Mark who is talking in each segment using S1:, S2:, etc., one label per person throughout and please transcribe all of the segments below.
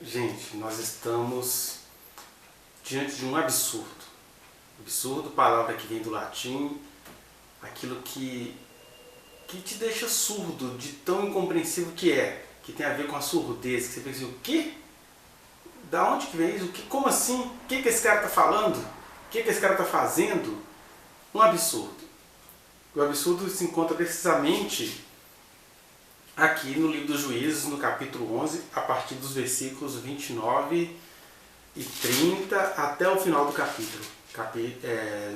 S1: Gente, nós estamos diante de um absurdo. Absurdo, palavra que vem do latim, aquilo que te deixa surdo de tão incompreensível que tem a ver com a surdez, que você pensa, o quê? Da onde que vem isso? Como assim? O que esse cara está falando? O que esse cara está fazendo? Um absurdo. O absurdo se encontra precisamente aqui no livro dos Juízes, no capítulo 11, a partir dos versículos 29 e 30 até o final do capítulo,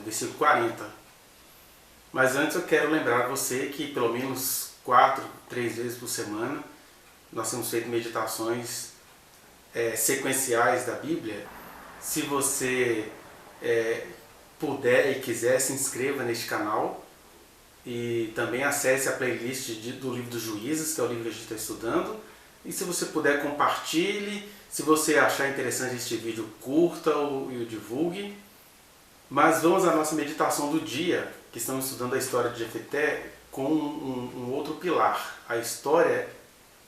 S1: versículo 40. Mas antes eu quero lembrar a você que pelo menos 3 vezes por semana nós temos feito meditações sequenciais da Bíblia. Se você puder e quiser, se inscreva neste canal e também acesse a playlist do livro dos Juízes, que é o livro que a gente está estudando. E se você puder, compartilhe. Se você achar interessante este vídeo, curta e o divulgue. Mas vamos à nossa meditação do dia, que estamos estudando a história de Jefté com um outro pilar. A história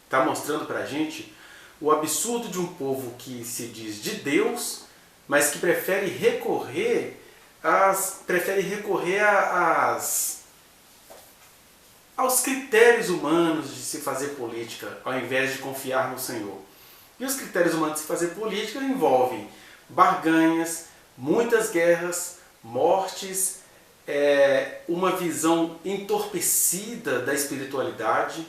S1: está mostrando para a gente o absurdo de um povo que se diz de Deus, mas que prefere recorrer aos critérios humanos de se fazer política, ao invés de confiar no Senhor. E os critérios humanos de se fazer política envolvem barganhas, muitas guerras, mortes, uma visão entorpecida da espiritualidade.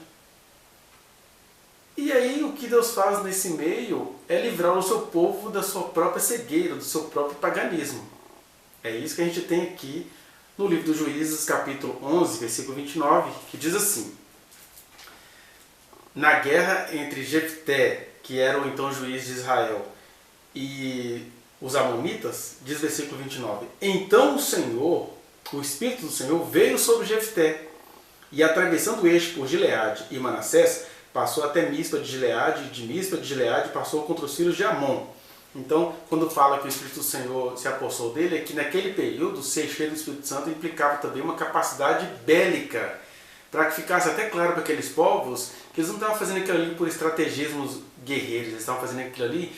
S1: E aí o que Deus faz nesse meio é livrar o seu povo da sua própria cegueira, do seu próprio paganismo. É isso que a gente tem aqui no livro dos Juízes, capítulo 11, versículo 29, que diz assim: na guerra entre Jefté, que era o então juiz de Israel, e os amonitas, diz versículo 29, então o Senhor, o Espírito do Senhor, veio sobre Jefté, e atravessando o eixo por Gileade e Manassés, passou até Mispa de Gileade, e de Mispa de Gileade passou contra os filhos de Amon. Então, quando fala que o Espírito do Senhor se apossou dele, é que naquele período, ser cheio do Espírito Santo implicava também uma capacidade bélica, para que ficasse até claro para aqueles povos que eles não estavam fazendo aquilo ali por estrategismos guerreiros, eles estavam fazendo aquilo ali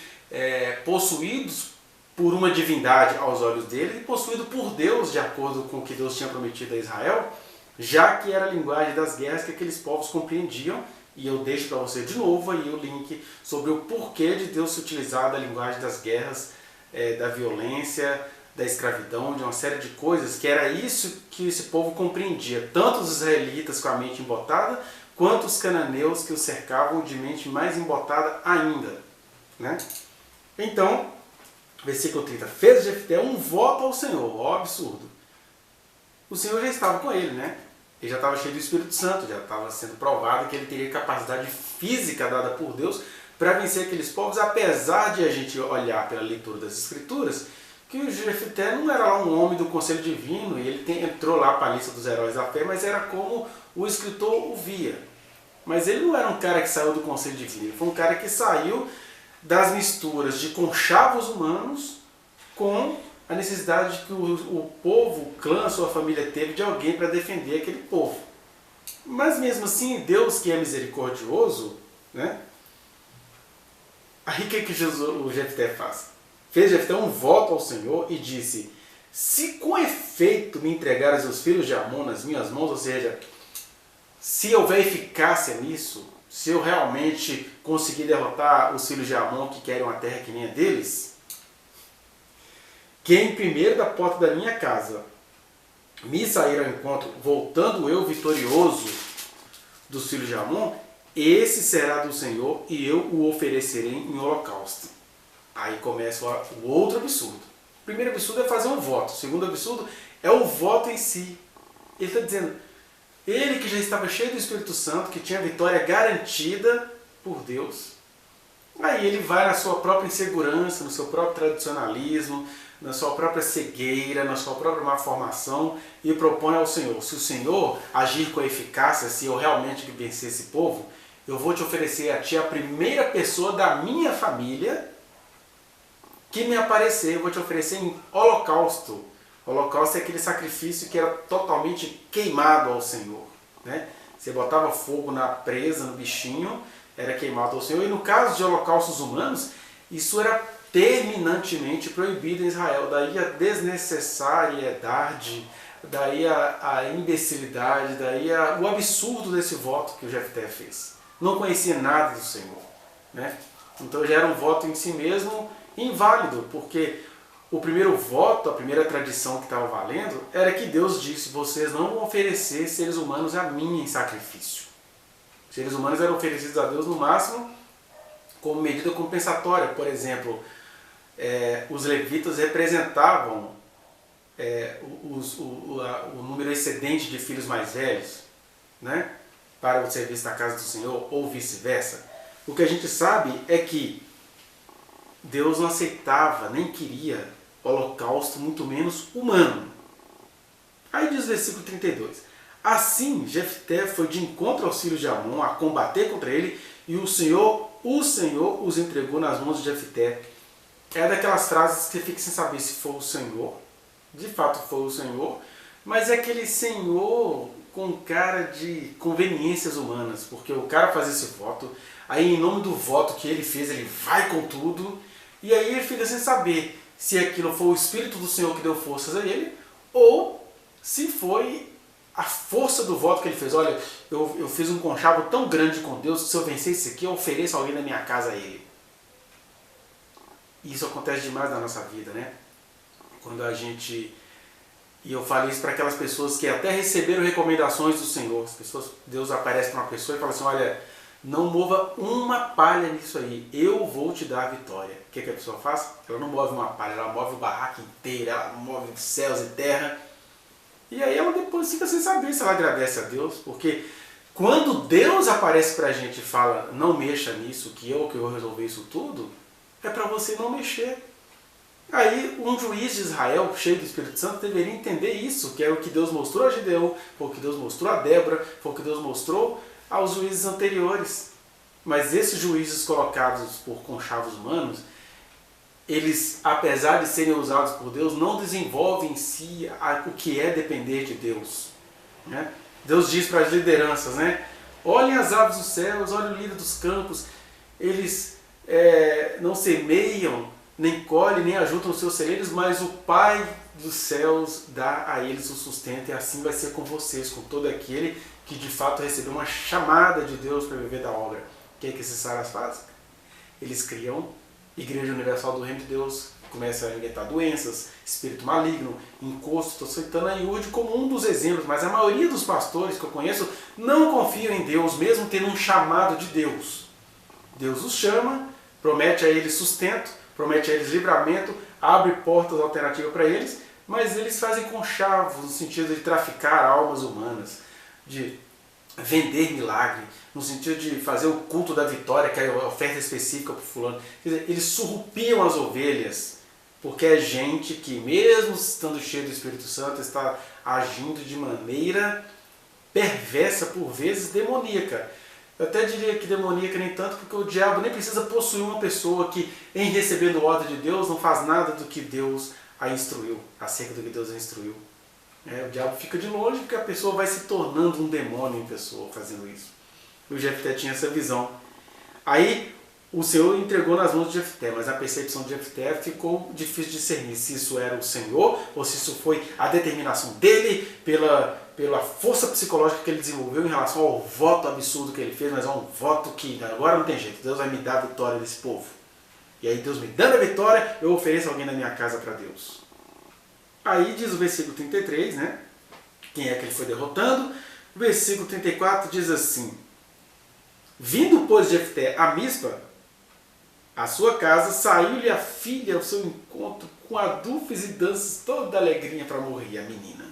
S1: possuídos por uma divindade aos olhos deles e possuído por Deus, de acordo com o que Deus tinha prometido a Israel, já que era a linguagem das guerras que aqueles povos compreendiam. E eu deixo para você de novo aí o link sobre o porquê de Deus se utilizar da linguagem das guerras, da violência, da escravidão, de uma série de coisas, que era isso que esse povo compreendia. Tanto os israelitas com a mente embotada, quanto os cananeus que os cercavam de mente mais embotada ainda. Né? Então, versículo 30, fez Jefté um voto ao Senhor, ó absurdo. O Senhor já estava com ele, né? Ele já estava cheio do Espírito Santo, já estava sendo provado que ele teria capacidade física dada por Deus para vencer aqueles povos, apesar de a gente olhar pela leitura das Escrituras, que o Jefté não era lá um homem do conselho divino, e ele entrou lá para a lista dos heróis da fé, mas era como o escritor o via. Mas ele não era um cara que saiu do conselho divino, ele foi um cara que saiu das misturas de conchavos humanos com a necessidade que o povo, o clã, sua família teve de alguém para defender aquele povo. Mas mesmo assim, Deus, que é misericordioso, né? Aí o que o Jefté faz? Fez Jefté um voto ao Senhor e disse: se com efeito me entregares os filhos de Amon nas minhas mãos, ou seja, se houver eficácia nisso, se eu realmente conseguir derrotar os filhos de Amon que querem uma terra que nem a deles, quem primeiro da porta da minha casa me sair ao encontro, voltando eu vitorioso dos filhos de Amon, esse será do Senhor e eu o oferecerei em holocausto. Aí começa o outro absurdo. O primeiro absurdo é fazer um voto. O segundo absurdo é o voto em si. Ele está dizendo, ele que já estava cheio do Espírito Santo, que tinha a vitória garantida por Deus, aí ele vai na sua própria insegurança, no seu próprio tradicionalismo, na sua própria cegueira, na sua própria má formação, e propõe ao Senhor: se o Senhor agir com eficácia, se eu realmente vencer esse povo, eu vou te oferecer a ti a primeira pessoa da minha família que me aparecer, eu vou te oferecer em holocausto. Holocausto é aquele sacrifício que era totalmente queimado ao Senhor, né? Você botava fogo na presa, no bichinho, era queimado ao Senhor. E no caso de holocaustos humanos, Isso era terminantemente proibido em Israel. Daí a desnecessariedade, daí a imbecilidade, daí o absurdo desse voto que o Jefté fez. Não conhecia nada do Senhor, né? Então já era um voto em si mesmo inválido, porque o primeiro voto, a primeira tradição que estava valendo, era que Deus disse: vocês não vão oferecer seres humanos a mim em sacrifício. Os seres humanos eram oferecidos a Deus no máximo como medida compensatória. Por exemplo, os levitas representavam o número excedente de filhos mais velhos, né, para o serviço da casa do Senhor, ou vice-versa. O que a gente sabe é que Deus não aceitava, nem queria holocausto, muito menos humano. Aí diz o versículo 32. Assim, Jefté foi de encontro aos filhos de Amon a combater contra ele, e o Senhor os entregou nas mãos de Jefté. É daquelas frases que você fica sem saber se foi o Senhor. De fato foi o Senhor, mas é aquele Senhor com cara de conveniências humanas, porque o cara faz esse voto, aí em nome do voto que ele fez, ele vai com tudo, e aí ele fica sem saber se aquilo foi o Espírito do Senhor que deu forças a ele, ou se foi a força do voto que ele fez. Olha, eu fiz um conchavo tão grande com Deus, se eu vencer isso aqui, eu ofereço alguém da minha casa a ele. E isso acontece demais na nossa vida, né? Quando a gente... E eu falo isso para aquelas pessoas que até receberam recomendações do Senhor. As pessoas, Deus aparece para uma pessoa e fala assim: olha, não mova uma palha nisso aí, eu vou te dar a vitória. O que a pessoa faz? Ela não move uma palha, ela move o barraco inteiro, ela move céus e terra. E aí ela depois fica sem saber se ela agradece a Deus, porque quando Deus aparece para a gente e fala: não mexa nisso, que eu vou resolver isso tudo, é para você não mexer. Aí um juiz de Israel, cheio do Espírito Santo, deveria entender isso, que é o que Deus mostrou a Gideão, foi o que Deus mostrou a Débora, foi o que Deus mostrou aos juízes anteriores. Mas esses juízes colocados por conchavos humanos, eles, apesar de serem usados por Deus, não desenvolvem em si o que é depender de Deus, né? Deus diz para as lideranças, né? Olhem as aves dos céus, olhem o lírio dos campos, eles não semeiam, nem colhem, nem ajuntam os seus celeiros, mas o Pai dos céus dá a eles o sustento, e assim vai ser com vocês, com todo aquele que de fato recebeu uma chamada de Deus para viver da obra. O que é que esses saras fazem? Eles criam Igreja Universal do Reino de Deus, começam a injetar doenças, espírito maligno, encosto. Estou citando a Iurde como um dos exemplos, mas a maioria dos pastores que eu conheço não confiam em Deus, mesmo tendo um chamado de Deus. Deus os chama, promete a eles sustento, promete a eles livramento, abre portas alternativas para eles, mas eles fazem conchavos no sentido de traficar almas humanas, de vender milagre, no sentido de fazer o culto da vitória, que é a oferta específica para o fulano. Quer dizer, eles surrupiam as ovelhas, porque é gente que, mesmo estando cheio do Espírito Santo, está agindo de maneira perversa, por vezes demoníaca. Eu até diria que demoníaca nem tanto, porque o diabo nem precisa possuir uma pessoa que, em recebendo ordem de Deus, não faz nada do que Deus a instruiu, acerca do que Deus a instruiu. O diabo fica de longe, porque a pessoa vai se tornando um demônio em pessoa fazendo isso. E o Jefté tinha essa visão. Aí o Senhor entregou nas mãos de Jefté, mas a percepção de Jefté ficou difícil de discernir se isso era o Senhor ou se isso foi a determinação dele pela força psicológica que ele desenvolveu em relação ao voto absurdo que ele fez, mas é um voto que agora não tem jeito, Deus vai me dar a vitória desse povo. E aí Deus me dando a vitória, eu ofereço alguém da minha casa para Deus. Aí diz o versículo 33, né? Quem é que ele foi derrotando? O versículo 34 diz assim: vindo, pois, Jefté a Mispa, a sua casa, saiu-lhe a filha ao seu encontro com adufes e danças, toda alegrinha para morrer, a menina.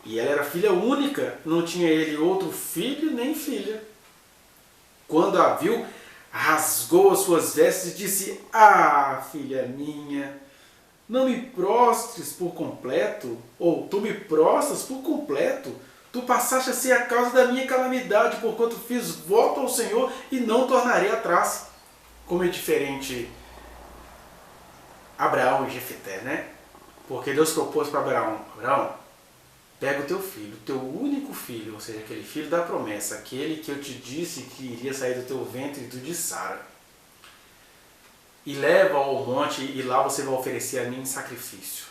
S1: E ela era filha única, não tinha ele outro filho nem filha. Quando a viu, rasgou as suas vestes e disse: ah, filha minha, não me prostres por completo, ou tu me prostras por completo. Tu passaste a ser a causa da minha calamidade, porquanto fiz voto ao Senhor e não tornarei atrás. Como é diferente Abraão e Jefté, né? Porque Deus propôs para Abraão: Abraão, pega o teu filho, o teu único filho, ou seja, aquele filho da promessa, aquele que eu te disse que iria sair do teu ventre e do de Sara. e leva ao monte e lá você vai oferecer a mim em sacrifício.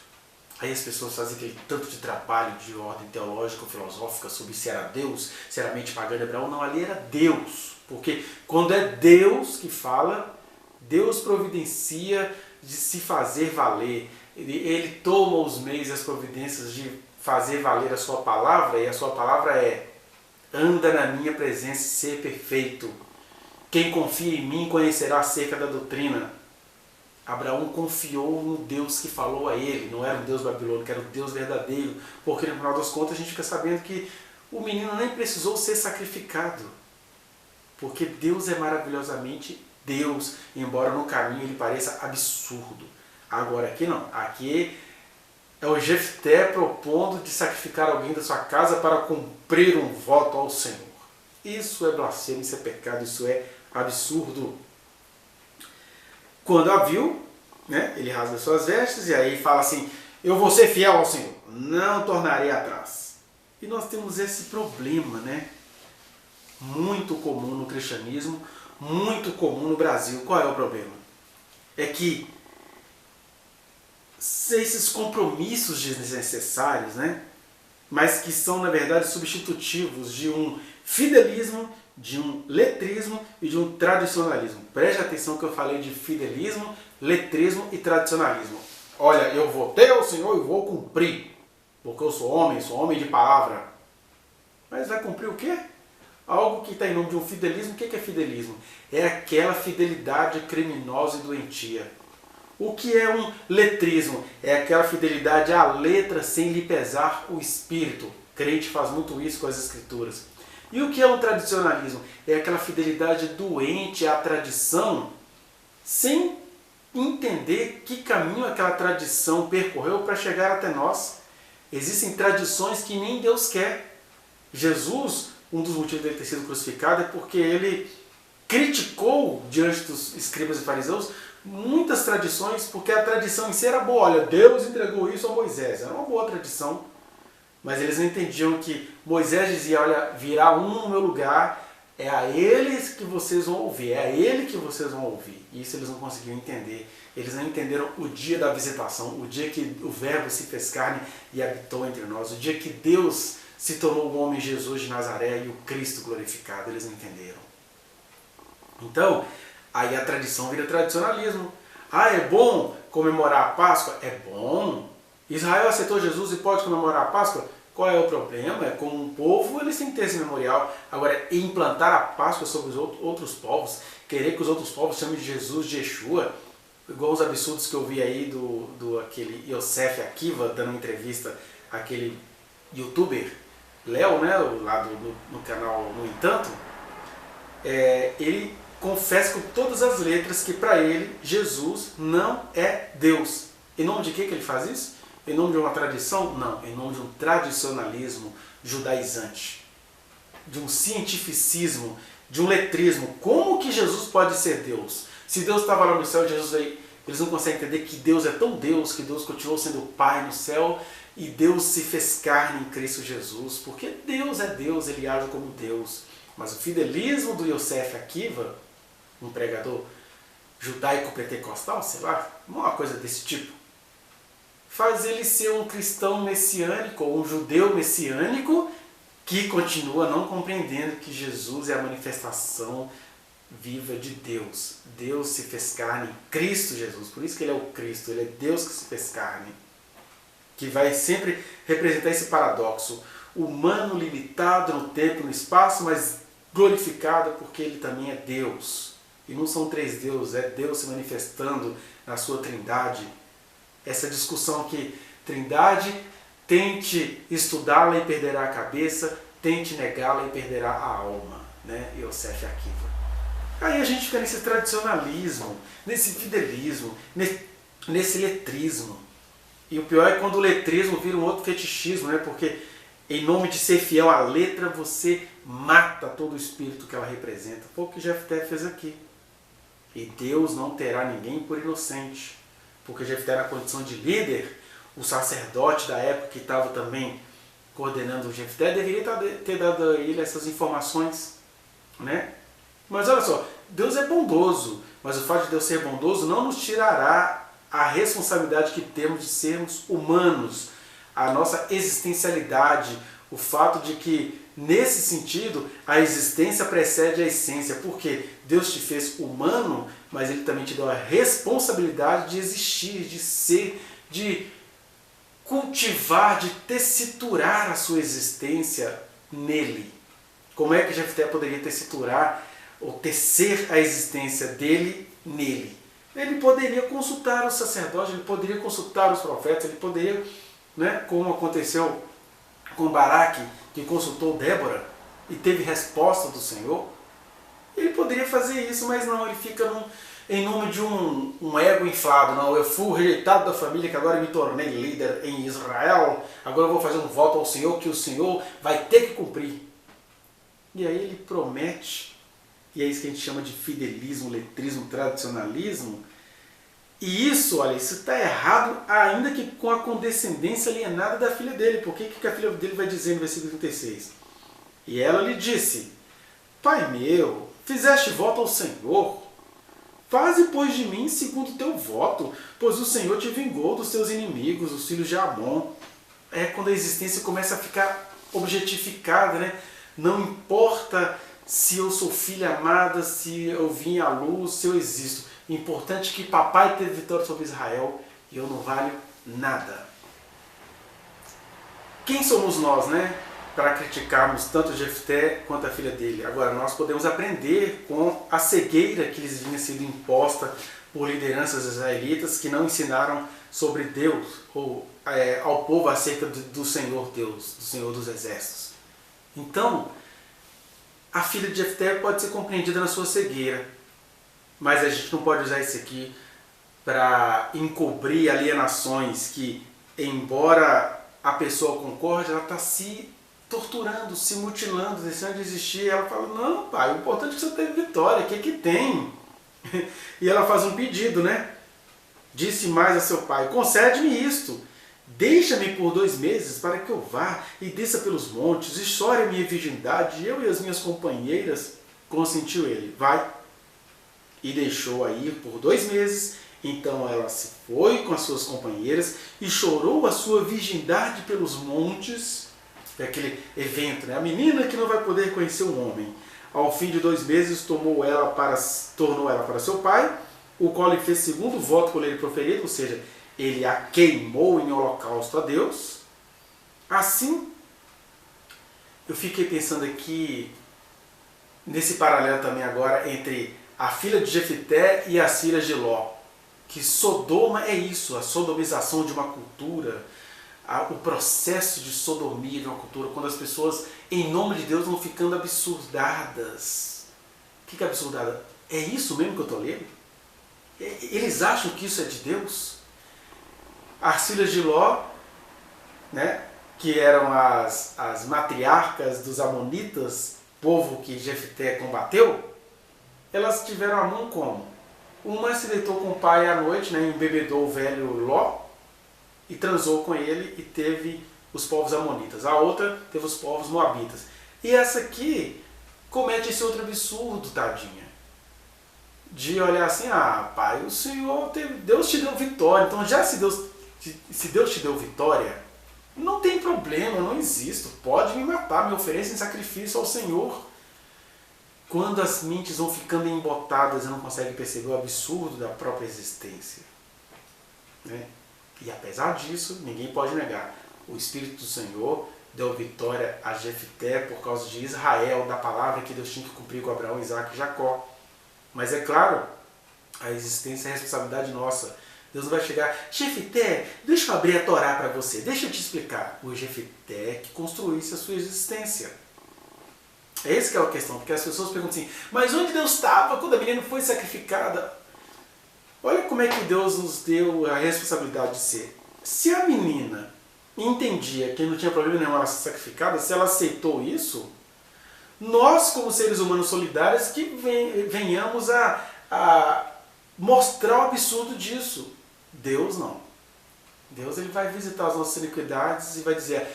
S1: Aí as pessoas fazem aquele tanto de trabalho de ordem teológica ou filosófica sobre se era Deus, se era mente pagã de Abraão. Não, ali era Deus. Porque quando é Deus que fala, Deus providencia de se fazer valer. Ele toma os meios e as providências de fazer valer a sua palavra, e a sua palavra é: anda na minha presença e ser perfeito. Quem confia em mim conhecerá acerca da doutrina. Abraão confiou no Deus que falou a ele, não era o Deus babilônico, era o Deus verdadeiro, porque no final das contas a gente fica sabendo que o menino nem precisou ser sacrificado, porque Deus é maravilhosamente Deus, embora no caminho ele pareça absurdo. Agora aqui não, aqui é o Jefté propondo de sacrificar alguém da sua casa para cumprir um voto ao Senhor. Isso é blasfêmia, isso é pecado, isso é absurdo. Quando a viu, né, ele rasga suas vestes e aí fala assim: eu vou ser fiel ao Senhor, não tornarei atrás. E nós temos esse problema, né? Muito comum no cristianismo, muito comum no Brasil. Qual é o problema? É que esses compromissos desnecessários, né? Mas que são, na verdade, substitutivos de um fidelismo, de um letrismo e de um tradicionalismo. Preste atenção que eu falei de fidelismo, letrismo e tradicionalismo. Olha, eu votei ao Senhor e vou cumprir, porque eu sou homem de palavra. Mas vai cumprir o quê? Algo que está em nome de um fidelismo. O que é fidelismo? É aquela fidelidade criminosa e doentia. O que é um letrismo? É aquela fidelidade à letra sem lhe pesar o espírito. O crente faz muito isso com as escrituras. E o que é um tradicionalismo? É aquela fidelidade doente à tradição, sem entender que caminho aquela tradição percorreu para chegar até nós. Existem tradições que nem Deus quer. Jesus, um dos motivos dele ter sido crucificado é porque ele criticou diante dos escribas e fariseus muitas tradições, porque a tradição em si era boa. Olha, Deus entregou isso a Moisés, era uma boa tradição. Mas eles não entendiam que Moisés dizia: olha, virá um no meu lugar, é a eles que vocês vão ouvir, é a ele que vocês vão ouvir. E isso eles não conseguiam entender. Eles não entenderam o dia da visitação, o dia que o Verbo se fez carne e habitou entre nós, o dia que Deus se tornou o homem Jesus de Nazaré e o Cristo glorificado. Eles não entenderam. Então, aí a tradição vira tradicionalismo. Ah, é bom comemorar a Páscoa? É bom. Israel aceitou Jesus e pode comemorar a Páscoa? Qual é o problema? É como um povo, eles têm que ter esse memorial. Agora, implantar a Páscoa sobre os outros povos, querer que os outros povos chamem de Jesus de Yeshua, igual os absurdos que eu vi aí do aquele Yosef Akiva dando uma entrevista àquele youtuber Léo, né, lá no canal No Entanto, ele confessa com todas as letras que para ele Jesus não é Deus. Em nome de que ele faz isso? Em nome de uma tradição? Não, em nome de um tradicionalismo judaizante, de um cientificismo, de um letrismo. Como que Jesus pode ser Deus? Se Deus estava lá no céu, Jesus veio, eles não conseguem entender que Deus é tão Deus, que Deus continuou sendo o Pai no céu e Deus se fez carne em Cristo Jesus, porque Deus é Deus, ele age como Deus. Mas o fidelismo do Yosef Akiva, um pregador judaico-pentecostal, sei lá, uma coisa desse tipo, faz ele ser um cristão messiânico, ou um judeu messiânico, que continua não compreendendo que Jesus é a manifestação viva de Deus. Deus se fez carne em Cristo Jesus, por isso que ele é o Cristo, ele é Deus que se fez carne, que vai sempre representar esse paradoxo, humano limitado no tempo e no espaço, mas glorificado porque ele também é Deus. E não são três deuses, é Deus se manifestando na sua trindade. Essa discussão que trindade, tente estudá-la e perderá a cabeça, tente negá-la e perderá a alma, né? Yosef Akiva. Aí a gente fica nesse tradicionalismo, nesse fidelismo, nesse letrismo. E o pior é quando o letrismo vira um outro fetichismo, né? Porque em nome de ser fiel à letra, você mata todo o espírito que ela representa. Foi o que Jefté fez aqui. E Deus não terá ninguém por inocente. Porque Jefté, na condição de líder, o sacerdote da época que estava também coordenando o Jefté, deveria ter dado a ele essas informações, né? Mas olha só, Deus é bondoso. Mas o fato de Deus ser bondoso não nos tirará a responsabilidade que temos de sermos humanos, a nossa existencialidade, o fato de que, nesse sentido, a existência precede a essência, porque Deus te fez humano, mas Ele também te deu a responsabilidade de existir, de ser, de cultivar, de tessiturar a sua existência nele. Como é que Jefté poderia tessiturar ou tecer a existência dele nele? Ele poderia consultar os sacerdotes, ele poderia consultar os profetas, ele poderia, né, como aconteceu com Baraque, que consultou Débora e teve resposta do Senhor. Ele poderia fazer isso, mas não, ele fica em nome de um ego inflado. Não, eu fui rejeitado da família, que agora me tornei líder em Israel, agora eu vou fazer um voto ao Senhor que o Senhor vai ter que cumprir. E aí ele promete, e é isso que a gente chama de fidelismo, letrismo, tradicionalismo. E isso, olha, isso está errado, ainda que com a condescendência alienada da filha dele. Por que a filha dele vai dizer no versículo 36? E ela lhe disse: Pai meu, fizeste voto ao Senhor, faze, pois, de mim segundo o teu voto, pois o Senhor te vingou dos teus inimigos, os filhos de Amon. É quando a existência começa a ficar objetificada, né? Não importa se eu sou filha amada, se eu vim à luz, se eu existo. Importante que papai teve vitória sobre Israel e eu não valho nada. Quem somos nós, né? Para criticarmos tanto Jefté quanto a filha dele. Agora, nós podemos aprender com a cegueira que lhes vinha sido imposta por lideranças israelitas que não ensinaram sobre Deus ou ao povo acerca do Senhor Deus, do Senhor dos Exércitos. Então, a filha de Jefté pode ser compreendida na sua cegueira, mas a gente não pode usar isso aqui para encobrir alienações que, embora a pessoa concorde, ela está se torturando, se mutilando, deixando de existir. E ela fala: não, pai, o importante é que você teve vitória, o que tem? E ela faz um pedido, né? Disse mais a seu pai: concede-me isto, deixa-me por 2 meses para que eu vá e desça pelos montes, e chore a minha virgindade, eu e as minhas companheiras. Consentiu ele: vai. E deixou-a ir por 2 meses. Então ela se foi com as suas companheiras e chorou a sua virgindade pelos montes. É aquele evento, né? A menina que não vai poder conhecer um homem. Ao fim de 2 meses tornou ela para seu pai, o qual lhe fez segundo o voto por ele proferido, ou seja, ele a queimou em holocausto a Deus. Assim, eu fiquei pensando aqui nesse paralelo também agora entre a filha de Jefté e as filhas de Ló. Que Sodoma é isso, a sodomização de uma cultura, o processo de sodomia de uma cultura, quando as pessoas, em nome de Deus, vão ficando absurdadas. O que é absurdada? É isso mesmo que eu estou lendo? Eles acham que isso é de Deus? As filhas de Ló, né, que eram as matriarcas dos amonitas, povo que Jefté combateu, elas tiveram a mão como? Uma se deitou com o pai à noite, né, embebedou o velho Ló e transou com ele e teve os povos amonitas. A outra teve os povos moabitas. E essa aqui comete esse outro absurdo, tadinha. De olhar assim: ah, pai, o Senhor Deus te deu vitória. Então, já se Deus te deu vitória, não tem problema, eu não existo. Pode me matar, me ofereça em sacrifício ao Senhor. Quando as mentes vão ficando embotadas e não conseguem perceber o absurdo da própria existência. Né? E apesar disso, ninguém pode negar. O Espírito do Senhor deu vitória a Jefté por causa de Israel, da palavra que Deus tinha que cumprir com Abraão, Isaac e Jacó. Mas é claro, a existência é a responsabilidade nossa. Deus não vai chegar: Jefté, deixa eu abrir a Torá para você, deixa eu te explicar. O Jefté que construísse a sua existência. É essa que é a questão, porque as pessoas perguntam assim: mas onde Deus estava quando a menina foi sacrificada? Olha como é que Deus nos deu a responsabilidade de ser. Se a menina entendia que não tinha problema nenhum ela ser sacrificada, se ela aceitou isso, nós, como seres humanos solidários, que venhamos a mostrar o absurdo disso. Deus não. Deus, ele vai visitar as nossas iniquidades e vai dizer: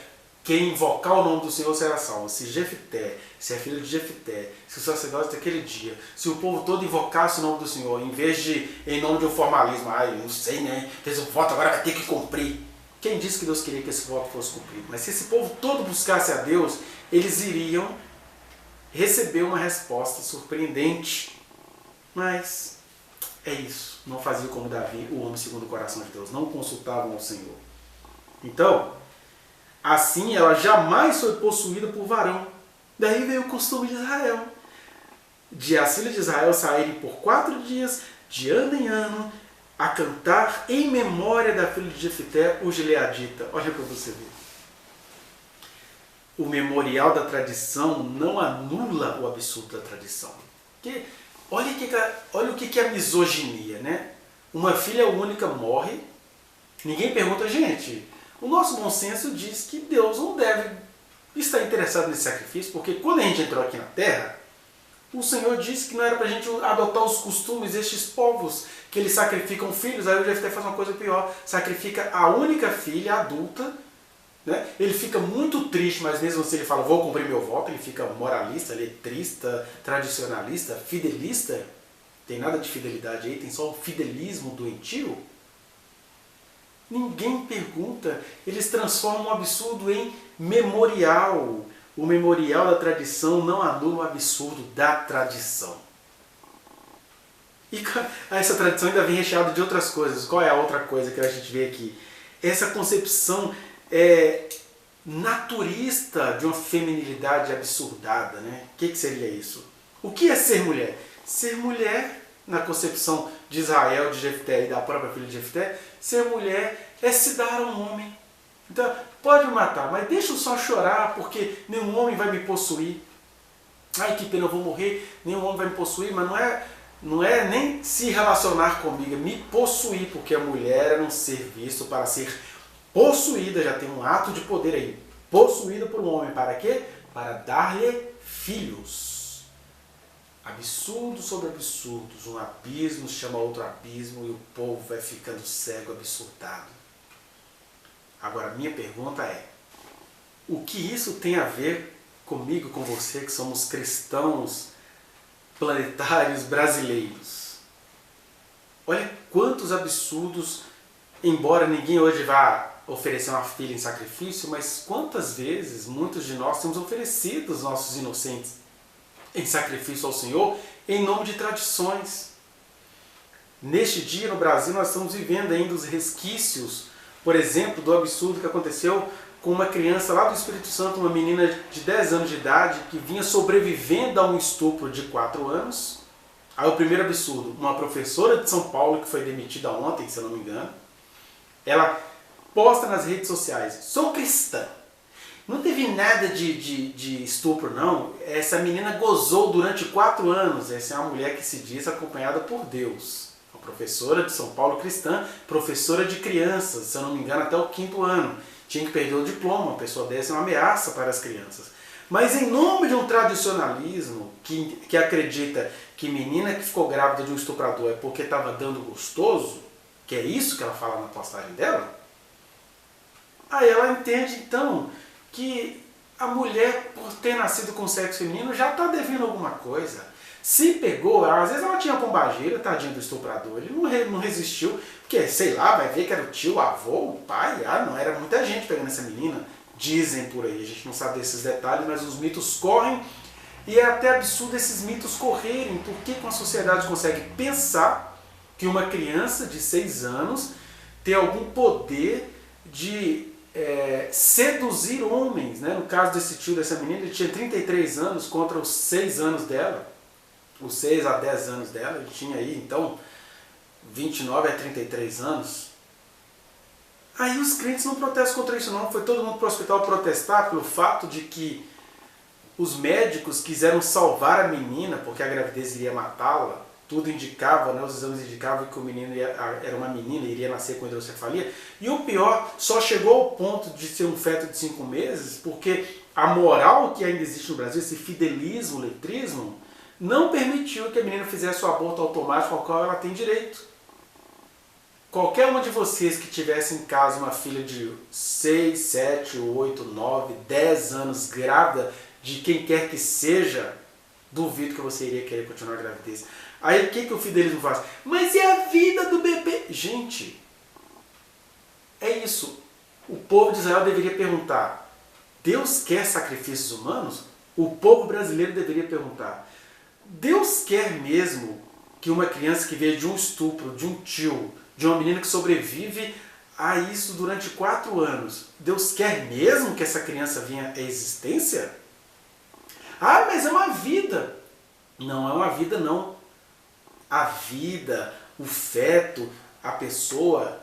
S1: quem invocar o nome do Senhor será salvo. Se Jefté, se é filho de Jefté, se o sacerdote daquele dia, se o povo todo invocasse o nome do Senhor, em vez de, em nome de um formalismo, eu não sei, né, fez um voto, agora vai ter que cumprir. Quem disse que Deus queria que esse voto fosse cumprido? Mas se esse povo todo buscasse a Deus, eles iriam receber uma resposta surpreendente. Mas é isso. Não faziam como Davi, o homem segundo o coração de Deus. Não consultavam ao Senhor. Então, assim ela jamais foi possuída por varão. Daí veio o costume de Israel. De as filhas de Israel saírem por 4 dias, de ano em ano, a cantar em memória da filha de Jefté, o gileadita. Olha para você ver. O memorial da tradição não anula o absurdo da tradição. Porque, olha o que é a misoginia, né? Uma filha única morre, ninguém pergunta, gente, o nosso bom senso diz que Deus não deve estar interessado nesse sacrifício, porque quando a gente entrou aqui na Terra, o Senhor disse que não era para a gente adotar os costumes destes povos, que eles sacrificam filhos. Aí o Jefté faz uma coisa pior, sacrifica a única filha adulta, né? Ele fica muito triste, mas mesmo assim ele fala, vou cumprir meu voto. Ele fica moralista, letrista, tradicionalista, fidelista. Tem nada de fidelidade aí, tem só o fidelismo doentio. Ninguém pergunta, eles transformam o absurdo em memorial. O memorial da tradição não anula o absurdo da tradição. E essa tradição ainda vem recheada de outras coisas. Qual é a outra coisa que a gente vê aqui? Essa concepção naturista de uma feminilidade absurdada, né? O que seria isso? O que é ser mulher? Ser mulher, na concepção de Israel, de Jefté e da própria filha de Jefté, ser mulher é se dar a um homem. Então, pode me matar, mas deixa eu só chorar, porque nenhum homem vai me possuir. Ai, que pena, eu vou morrer, nenhum homem vai me possuir, mas não é nem se relacionar comigo, é me possuir, porque a mulher era um ser visto para ser possuída, já tem um ato de poder aí, possuída por um homem, para quê? Para dar-lhe filhos. Absurdos sobre absurdos, um abismo chama outro abismo e o povo vai ficando cego, absurdado. Agora, minha pergunta é, o que isso tem a ver comigo, com você, que somos cristãos planetários brasileiros? Olha quantos absurdos, embora ninguém hoje vá oferecer uma filha em sacrifício, mas quantas vezes muitos de nós temos oferecido os nossos inocentes em sacrifício ao Senhor em nome de tradições. Neste dia no Brasil nós estamos vivendo ainda os resquícios, por exemplo, do absurdo que aconteceu com uma criança lá do Espírito Santo, uma menina de 10 anos de idade que vinha sobrevivendo a um estupro de 4 anos. Aí o primeiro absurdo, uma professora de São Paulo que foi demitida ontem, se eu não me engano, ela posta nas redes sociais, sou cristã. Não teve nada de estupro, não. Essa menina gozou durante 4 anos. Essa é uma mulher que se diz acompanhada por Deus. Uma professora de São Paulo cristã, professora de crianças, se eu não me engano, até o 5º ano. Tinha que perder o diploma. Uma pessoa dessa é uma ameaça para as crianças. Mas em nome de um tradicionalismo que acredita que menina que ficou grávida de um estuprador é porque estava dando gostoso, que é isso que ela fala na postagem dela, aí ela entende então que a mulher, por ter nascido com sexo feminino, já está devendo alguma coisa. Se pegou, às vezes ela tinha pombageira, tadinha do estuprador, ele não resistiu, porque, sei lá, vai ver que era o tio, o avô, o pai, não, era muita gente pegando essa menina, dizem por aí, a gente não sabe desses detalhes, mas os mitos correm, e é até absurdo esses mitos correrem, porque uma sociedade consegue pensar que uma criança de 6 anos tem algum poder de seduzir homens, né? No caso desse tio dessa menina, ele tinha 33 anos contra os 6 anos dela, os 6 a 10 anos dela, ele tinha aí, então, 29 a 33 anos. Aí os crentes não protestam contra isso não, foi todo mundo para o hospital protestar pelo fato de que os médicos quiseram salvar a menina, porque a gravidez iria matá-la. Tudo indicava, né, os exames indicavam que o menino era uma menina e iria nascer com hidrocefalia. E o pior, só chegou ao ponto de ser um feto de 5 meses, porque a moral que ainda existe no Brasil, esse fidelismo, letrismo, não permitiu que a menina fizesse o aborto automático ao qual ela tem direito. qualquer uma de vocês que tivesse em casa uma filha de 6, 7, 8, 9, 10 anos grávida de quem quer que seja, duvido que você iria querer continuar a gravidez. Aí o que o fidelismo faz? Mas é a vida do bebê. Gente, é isso. O povo de Israel deveria perguntar, Deus quer sacrifícios humanos? O povo brasileiro deveria perguntar, Deus quer mesmo que uma criança que veio de um estupro, de um tio, de uma menina que sobrevive a isso durante 4 anos, Deus quer mesmo que essa criança venha à existência? Ah, mas é uma vida. Não é uma vida, não. A vida, o feto, a pessoa,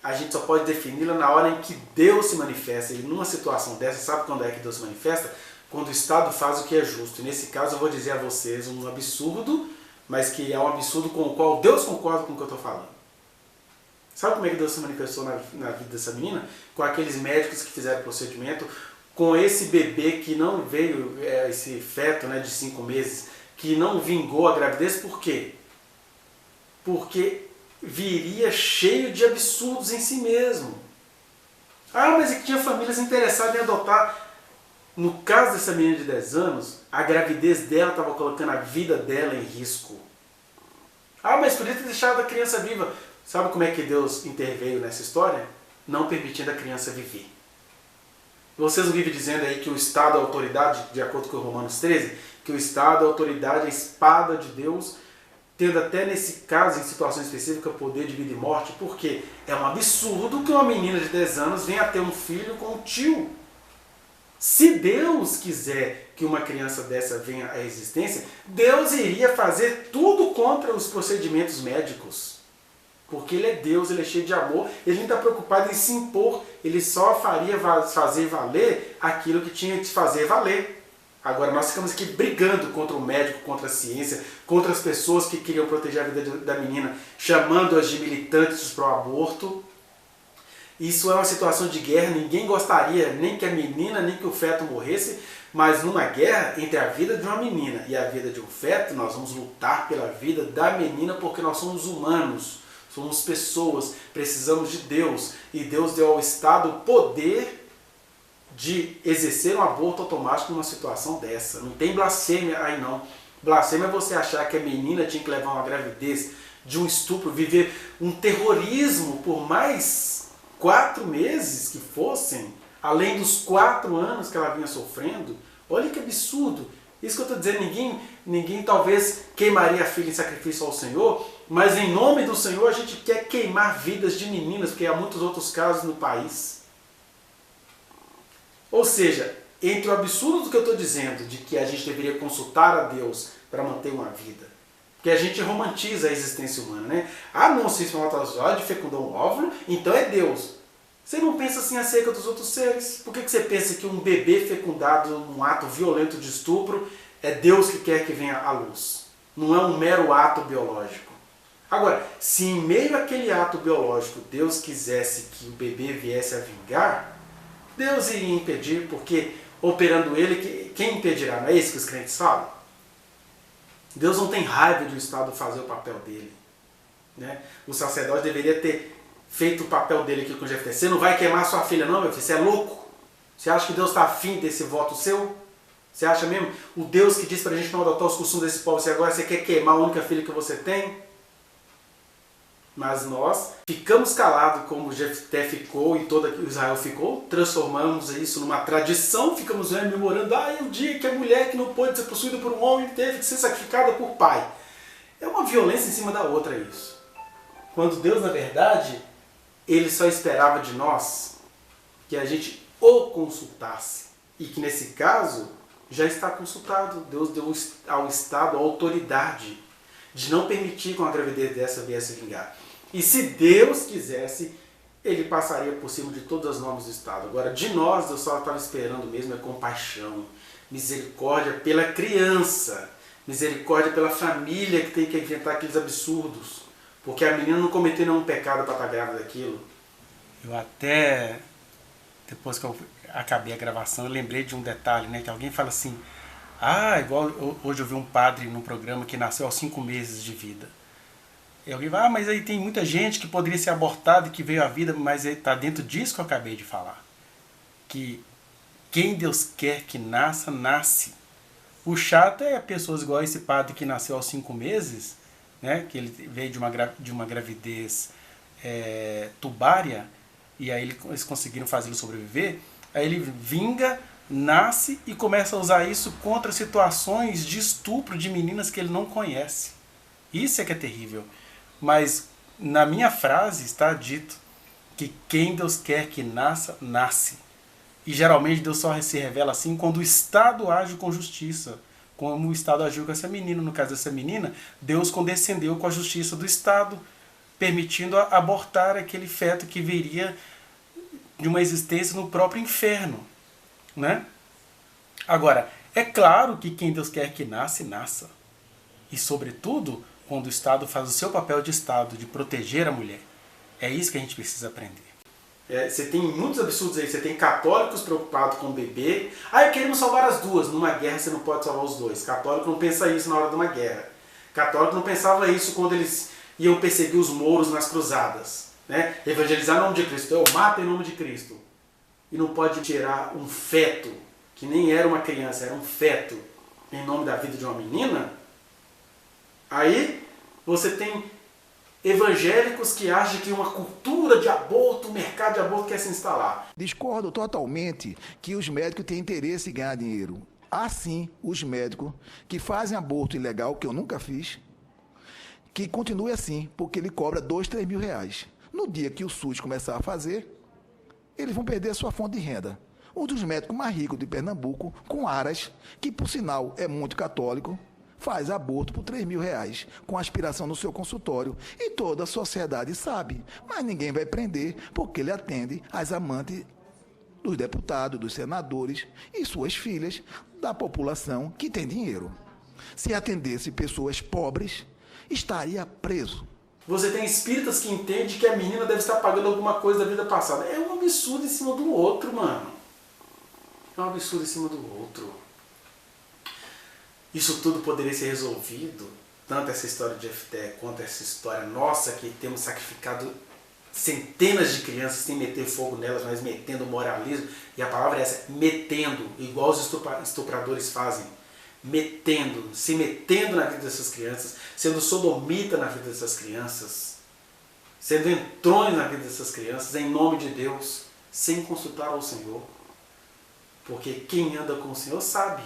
S1: a gente só pode defini-la na hora em que Deus se manifesta. E numa situação dessa, sabe quando é que Deus se manifesta? Quando o Estado faz o que é justo. E nesse caso eu vou dizer a vocês um absurdo, mas que é um absurdo com o qual Deus concorda com o que eu estou falando. Sabe como é que Deus se manifestou na vida dessa menina? Com aqueles médicos que fizeram o procedimento, com esse bebê que não veio, esse feto, né, de 5 meses, que não vingou a gravidez. Por quê? Porque viria cheio de absurdos em si mesmo. Ah, mas é que tinha famílias interessadas em adotar. No caso dessa menina de 10 anos, a gravidez dela estava colocando a vida dela em risco. Ah, mas podia ter deixado a criança viva. Sabe como é que Deus interveio nessa história? Não permitindo a criança viver. Vocês não vivem dizendo aí que o Estado é a autoridade, de acordo com Romanos 13, que o Estado é a autoridade, a espada de Deus, tendo até nesse caso, em situação específica, poder de vida e morte, porque é um absurdo que uma menina de 10 anos venha a ter um filho com um tio. Se Deus quiser que uma criança dessa venha à existência, Deus iria fazer tudo contra os procedimentos médicos. Porque Ele é Deus, Ele é cheio de amor, Ele não está preocupado em se impor, Ele só faria fazer valer aquilo que tinha de fazer valer. Agora nós ficamos aqui brigando contra o médico, contra a ciência, contra as pessoas que queriam proteger a vida da menina, chamando-as de militantes para o aborto. Isso é uma situação de guerra, ninguém gostaria nem que a menina, nem que o feto morresse, mas numa guerra entre a vida de uma menina e a vida de um feto, nós vamos lutar pela vida da menina porque nós somos humanos. Somos pessoas, precisamos de Deus. E Deus deu ao Estado o poder de exercer um aborto automático numa situação dessa. Não tem blasfêmia aí não. Blasfêmia é você achar que a menina tinha que levar uma gravidez de um estupro, viver um terrorismo por mais 4 meses que fossem, além dos 4 anos que ela vinha sofrendo. Olha que absurdo. Isso que eu estou dizendo, ninguém talvez queimaria a filha em sacrifício ao Senhor, mas em nome do Senhor a gente quer queimar vidas de meninas, porque há muitos outros casos no país. Ou seja, entre o absurdo do que eu estou dizendo, de que a gente deveria consultar a Deus para manter uma vida, porque a gente romantiza a existência humana, né? Ah não, se o espermatozoide fecundou um óvulo, então é Deus. Você não pensa assim acerca dos outros seres? Por que você pensa que um bebê fecundado num ato violento de estupro é Deus que quer que venha à luz? Não é um mero ato biológico. Agora, se em meio àquele ato biológico Deus quisesse que o bebê viesse a vingar, Deus iria impedir, porque operando ele, quem impedirá? Não é isso que os crentes falam? Deus não tem raiva de o Estado fazer o papel dele, né? O sacerdote deveria ter feito o papel dele aqui com Jefté. Você não vai queimar sua filha não, meu filho, você é louco? Você acha que Deus está afim desse voto seu? Você acha mesmo? O Deus que diz para a gente não adotar os costumes desse povo, agora você quer queimar a única filha que você tem? Mas nós ficamos calados como Jefté ficou e todo Israel ficou, transformamos isso numa tradição, ficamos memorando, o dia que a mulher que não pôde ser possuída por um homem teve que ser sacrificada por pai. É uma violência em cima da outra isso. Quando Deus, na verdade, Ele só esperava de nós que a gente o consultasse. E que nesse caso já está consultado. Deus deu ao Estado a autoridade de não permitir que uma gravidez dessa viesse a vingar. E se Deus quisesse, Ele passaria por cima de todas as normas do Estado. Agora, de nós, Deus só estava esperando mesmo é compaixão, misericórdia pela criança, misericórdia pela família que tem que inventar aqueles absurdos. Porque a menina não cometeu nenhum pecado para estar grávida daquilo. Eu até, depois que eu acabei a gravação, eu lembrei de um detalhe, né? Que alguém fala assim, igual hoje eu vi um padre num programa que nasceu aos 5 meses de vida. E alguém vai, mas aí tem muita gente que poderia ser abortada e que veio à vida, mas está dentro disso que eu acabei de falar. Que quem Deus quer que nasça, nasce. O chato é pessoas igual esse padre que nasceu aos 5 meses, né, que ele veio de uma gravidez tubária, e aí eles conseguiram fazê-lo sobreviver. Aí ele vinga, nasce e começa a usar isso contra situações de estupro de meninas que ele não conhece. Isso é que é terrível. Mas na minha frase está dito que quem Deus quer que nasça, nasce. E geralmente Deus só se revela assim quando o Estado age com justiça. Como o Estado agiu com essa menina. No caso dessa menina, Deus condescendeu com a justiça do Estado, permitindo abortar aquele feto que viria de uma existência no próprio inferno. Né? Agora, é claro que quem Deus quer que nasce, nasça. E sobretudo, quando o Estado faz o seu papel de Estado, de proteger a mulher. É isso que a gente precisa aprender. Você tem muitos absurdos aí. Você tem católicos preocupados com o bebê. Queremos salvar as duas. Numa guerra você não pode salvar os dois. Católico não pensa isso na hora de uma guerra. Católico não pensava isso quando eles iam perseguir os mouros nas cruzadas. Né? Evangelizar em nome de Cristo. Eu mato em nome de Cristo. E não pode tirar um feto, que nem era uma criança, era um feto, em nome da vida de uma menina. Aí você tem evangélicos que acham que uma cultura de aborto, um mercado de aborto quer se instalar.
S2: Discordo totalmente que os médicos têm interesse em ganhar dinheiro. Há sim os médicos que fazem aborto ilegal, que eu nunca fiz, que continue assim, porque ele cobra 2, 3 mil reais. No dia que o SUS começar a fazer, eles vão perder a sua fonte de renda. Um dos médicos mais ricos de Pernambuco, com Aras, que por sinal é muito católico, faz aborto por 3 mil reais, com aspiração no seu consultório. E toda a sociedade sabe, mas ninguém vai prender, porque ele atende as amantes dos deputados, dos senadores e suas filhas da população que tem dinheiro. Se atendesse pessoas pobres, estaria preso.
S1: Você tem espíritas que entendem que a menina deve estar pagando alguma coisa da vida passada. É um absurdo em cima do outro, mano. É um absurdo em cima do outro. Isso tudo poderia ser resolvido, tanto essa história de Jefté quanto essa história nossa, que temos sacrificado centenas de crianças sem meter fogo nelas, mas metendo moralismo. E a palavra é essa, metendo, igual os estupradores fazem. Se metendo na vida dessas crianças, sendo sodomita na vida dessas crianças, sendo entrone na vida dessas crianças, em nome de Deus, sem consultar ao Senhor. Porque quem anda com o Senhor sabe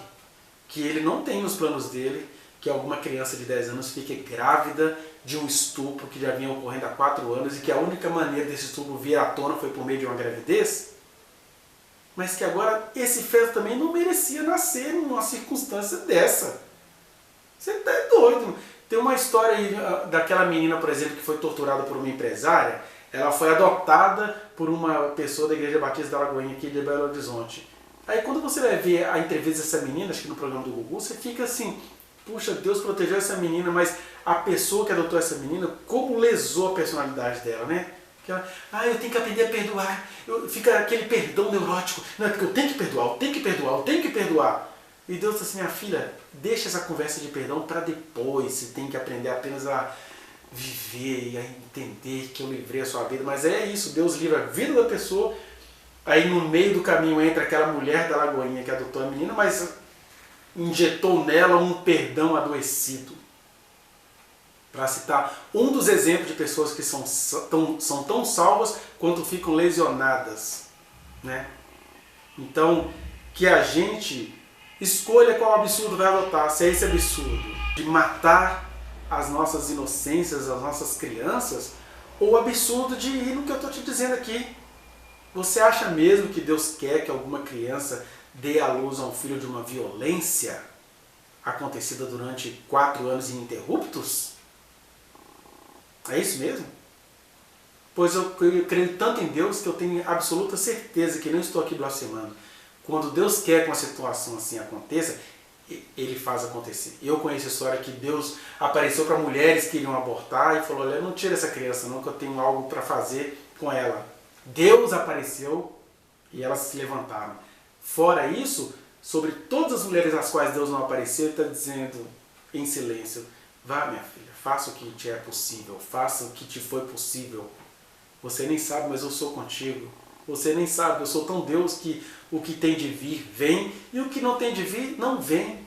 S1: que Ele não tem nos planos dele que alguma criança de 10 anos fique grávida de um estupro que já vinha ocorrendo há 4 anos e que a única maneira desse estupro vir à tona foi por meio de uma gravidez. Mas que agora esse feto também não merecia nascer numa circunstância dessa. Você tá doido. Tem uma história aí daquela menina, por exemplo, que foi torturada por uma empresária. Ela foi adotada por uma pessoa da Igreja Batista da Lagoinha aqui de Belo Horizonte. Aí quando você vai ver a entrevista dessa menina, acho que no programa do Gugu, você fica assim, puxa, Deus protegeu essa menina, mas a pessoa que adotou essa menina, como lesou a personalidade dela, né? Eu tenho que aprender a perdoar. Fica aquele perdão neurótico. Não, é porque eu tenho que perdoar, eu tenho que perdoar, eu tenho que perdoar. E Deus está assim, minha filha, deixa essa conversa de perdão para depois. Você tem que aprender apenas a viver e a entender que eu livrei a sua vida. Mas é isso, Deus livra a vida da pessoa. Aí no meio do caminho entra aquela mulher da Lagoinha que adotou a menina, mas injetou nela um perdão adoecido. Para citar um dos exemplos de pessoas que são tão salvas quanto ficam lesionadas. Né? Então, que a gente escolha qual absurdo vai adotar. Se é esse absurdo de matar as nossas inocências, as nossas crianças, ou o absurdo de ir no que eu estou te dizendo aqui. Você acha mesmo que Deus quer que alguma criança dê à luz a um filho de uma violência acontecida durante 4 anos ininterruptos? É isso mesmo? Pois eu creio tanto em Deus que eu tenho absoluta certeza que não estou aqui blasfemando. Quando Deus quer que uma situação assim aconteça, Ele faz acontecer. Eu conheço a história que Deus apareceu para mulheres que iriam abortar e falou, olha, não tira essa criança não, que eu tenho algo para fazer com ela. Deus apareceu e elas se levantaram. Fora isso, sobre todas as mulheres às quais Deus não apareceu, Ele está dizendo em silêncio, vá minha filha, faça o que te é possível, faça o que te foi possível. Você nem sabe, mas eu sou contigo. Você nem sabe, eu sou tão Deus que o que tem de vir vem e o que não tem de vir não vem.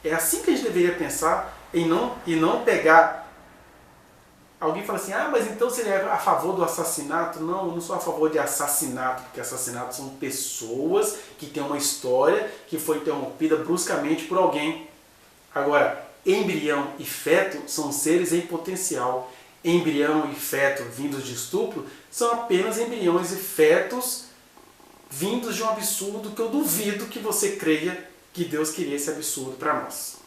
S1: É assim que a gente deveria pensar e não pegar... Alguém fala assim, mas então você é a favor do assassinato? Não, eu não sou a favor de assassinato, porque assassinato são pessoas que têm uma história que foi interrompida bruscamente por alguém. Agora, embrião e feto são seres em potencial. Embrião e feto vindos de estupro são apenas embriões e fetos vindos de um absurdo que eu duvido que você creia que Deus queria esse absurdo para nós.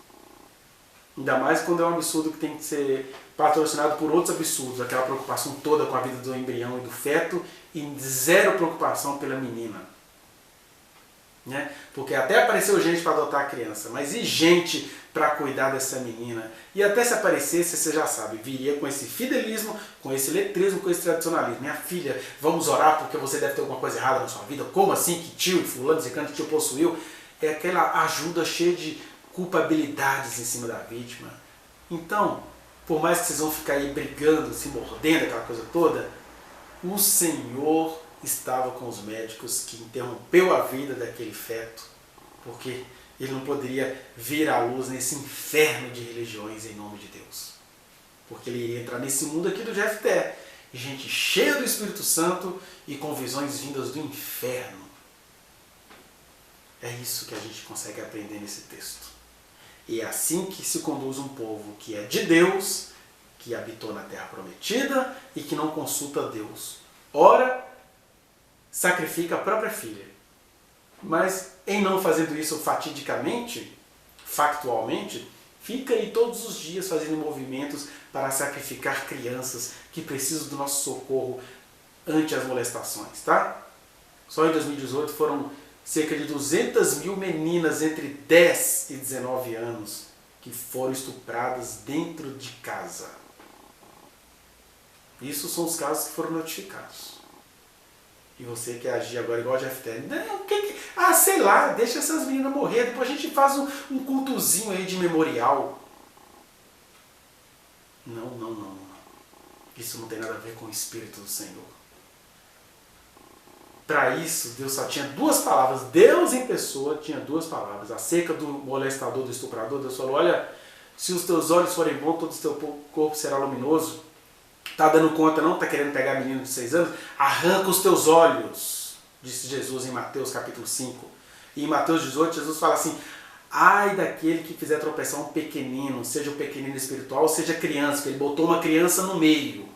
S1: Ainda mais quando é um absurdo que tem que ser patrocinado por outros absurdos, aquela preocupação toda com a vida do embrião e do feto e zero preocupação pela menina. Né? Porque até apareceu gente para adotar a criança, mas e gente para cuidar dessa menina? E até se aparecesse, você já sabe, viria com esse fidelismo, com esse letrismo, com esse tradicionalismo. Minha filha, vamos orar porque você deve ter alguma coisa errada na sua vida. Como assim que tio, fulano, zicano, tio possuiu? É aquela ajuda cheia de culpabilidades em cima da vítima. Então, por mais que vocês vão ficar aí brigando, se mordendo, aquela coisa toda, o Senhor estava com os médicos que interrompeu a vida daquele feto, porque ele não poderia vir à luz nesse inferno de religiões em nome de Deus. Porque ele iria entrar nesse mundo aqui do Jefté, gente cheia do Espírito Santo e com visões vindas do inferno. É isso que a gente consegue aprender nesse texto. E é assim que se conduz um povo que é de Deus, que habitou na terra prometida e que não consulta Deus. Ora, sacrifica a própria filha. Mas em não fazendo isso fatidicamente, factualmente, fica aí todos os dias fazendo movimentos para sacrificar crianças que precisam do nosso socorro ante as molestações, tá? Só em 2018 foram cerca de 200 mil meninas entre 10 e 19 anos que foram estupradas dentro de casa. Isso são os casos que foram notificados. E você quer agir agora igual a Jefté? Não, sei lá, deixa essas meninas morrer, depois a gente faz um cultozinho aí de memorial. Não. Isso não tem nada a ver com o Espírito do Senhor. Para isso, Deus só tinha duas palavras. Deus em pessoa tinha duas palavras. Acerca do molestador, do estuprador, Deus falou, olha, se os teus olhos forem bons, todo o teu corpo será luminoso. Tá dando conta não? Tá querendo pegar a menina de 6 anos? Arranca os teus olhos, disse Jesus em Mateus capítulo 5. E em Mateus 18, Jesus fala assim, ai daquele que fizer tropeçar um pequenino, seja um pequenino espiritual, seja criança, porque ele botou uma criança no meio,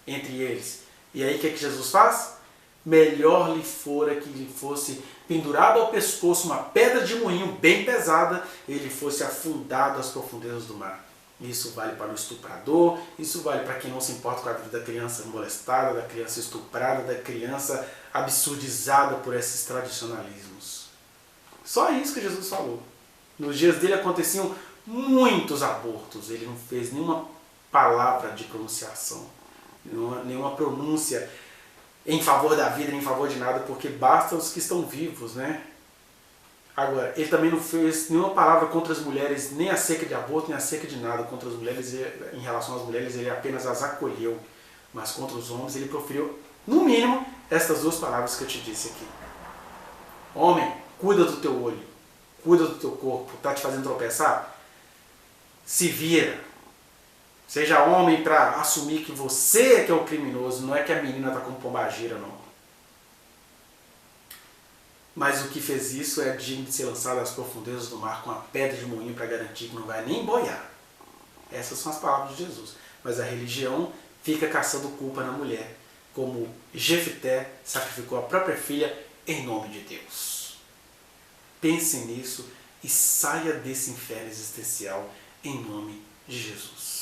S1: entre eles. E aí o que é que Jesus faz? Melhor lhe fora que lhe fosse pendurado ao pescoço uma pedra de moinho bem pesada, e ele fosse afundado às profundezas do mar. Isso vale para o estuprador, isso vale para quem não se importa com a vida da criança molestada, da criança estuprada, da criança absurdizada por esses tradicionalismos. Só isso que Jesus falou. Nos dias dele aconteciam muitos abortos, ele não fez nenhuma palavra de pronunciação, nenhuma pronúncia em favor da vida, nem em favor de nada, porque basta os que estão vivos, né? Agora, ele também não fez nenhuma palavra contra as mulheres, nem acerca de aborto, nem acerca de nada contra as mulheres. Em relação às mulheres, ele apenas as acolheu. Mas contra os homens, ele proferiu, no mínimo, estas duas palavras que eu te disse aqui. Homem, cuida do teu olho, cuida do teu corpo, está te fazendo tropeçar? Se vira. Seja homem para assumir que você é que é o criminoso, não é que a menina está como pombagira, não. Mas o que fez isso é digno de ser lançado às profundezas do mar com a pedra de moinho para garantir que não vai nem boiar. Essas são as palavras de Jesus. Mas a religião fica caçando culpa na mulher, como Jefté sacrificou a própria filha em nome de Deus. Pense nisso e saia desse inferno existencial em nome de Jesus.